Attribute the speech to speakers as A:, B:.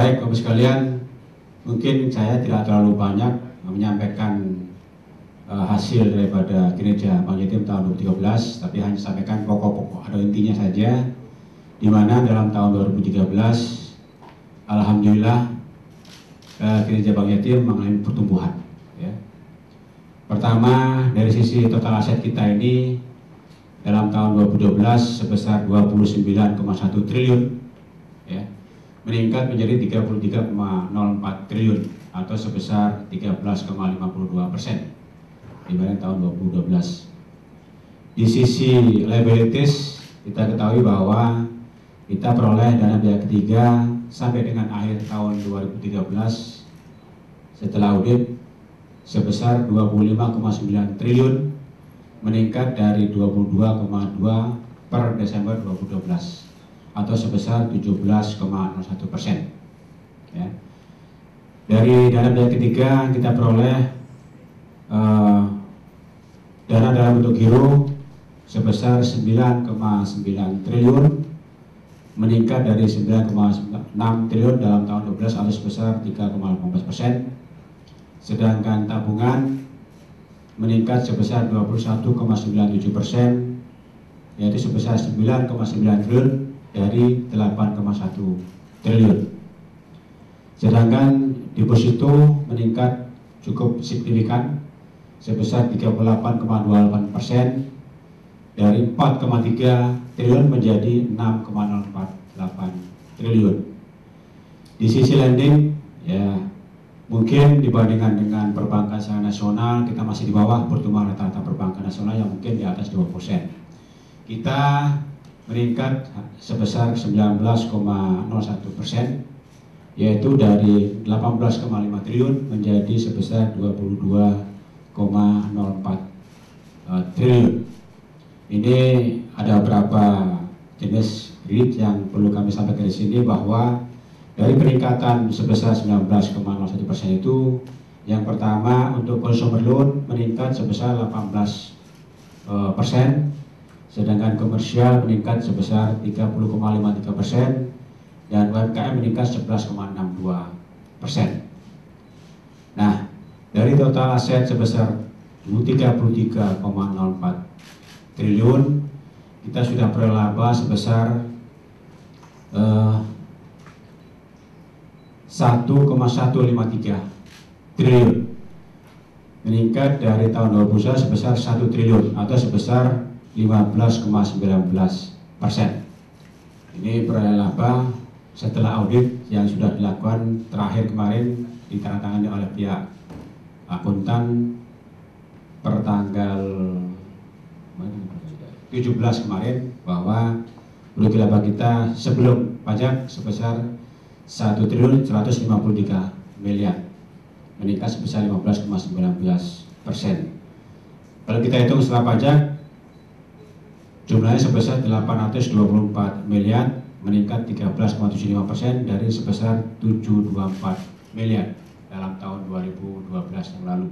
A: Baik, Bapak sekalian, mungkin saya tidak terlalu banyak menyampaikan hasil daripada kinerja Bank Jatim tahun 2013, tapi hanya sampaikan pokok-pokok atau intinya saja, di mana dalam tahun 2013, alhamdulillah kinerja Bank Jatim mengalami pertumbuhan. Ya. Pertama, dari sisi total aset kita ini dalam tahun 2012 sebesar 29,1 triliun, ya, meningkat menjadi 33,04 triliun atau sebesar 13,52% dibanding tahun 2012. Di sisi liabilities, kita ketahui bahwa kita peroleh dana pihak ketiga sampai dengan akhir tahun 2013 setelah audit sebesar 25,9 triliun, meningkat dari 22,2 per Desember 2012 atau sebesar 17,01%. Ya. Dari dana pihak ketiga kita peroleh dana dalam bentuk giro sebesar 9,9 triliun, meningkat dari 9,6 triliun dalam tahun 2012 atau sebesar 3,18%. Sedangkan tabungan meningkat sebesar 21,97%, yaitu sebesar 9,9 triliun dari 8,1 triliun. Sedangkan deposito meningkat cukup signifikan sebesar 38,28% dari 4,3 triliun menjadi 6,048 triliun. Di sisi lending, ya mungkin dibandingkan dengan perbankan secara nasional kita masih di bawah pertumbuhan rata-rata perbankan nasional yang mungkin di atas 2%. Kita meningkat sebesar 19,01%, yaitu dari 18,5 triliun menjadi sebesar 22,04 triliun. Ini ada beberapa jenis kredit yang perlu kami sampaikan di sini, bahwa dari peningkatan sebesar 19,01% itu, yang pertama untuk consumer loan meningkat sebesar 18%, sedangkan komersial meningkat sebesar 30,53%, dan UMKM meningkat 11,62%. Nah, dari total aset sebesar 33,04 triliun, kita sudah peroleh laba sebesar 1,153 triliun, meningkat dari tahun 2021 sebesar 1 triliun atau sebesar 15,19%. Ini peroleh laba setelah audit yang sudah dilakukan terakhir kemarin, ditandatangani oleh pihak akuntan per tanggal 17 kemarin, bahwa rugi laba kita sebelum pajak sebesar 1 triliun 153 miliar, meningkat sebesar 15,19%. Kalau kita hitung setelah pajak, jumlahnya sebesar 824 miliar, meningkat 13,75% dari sebesar 724 miliar dalam tahun 2012 yang lalu.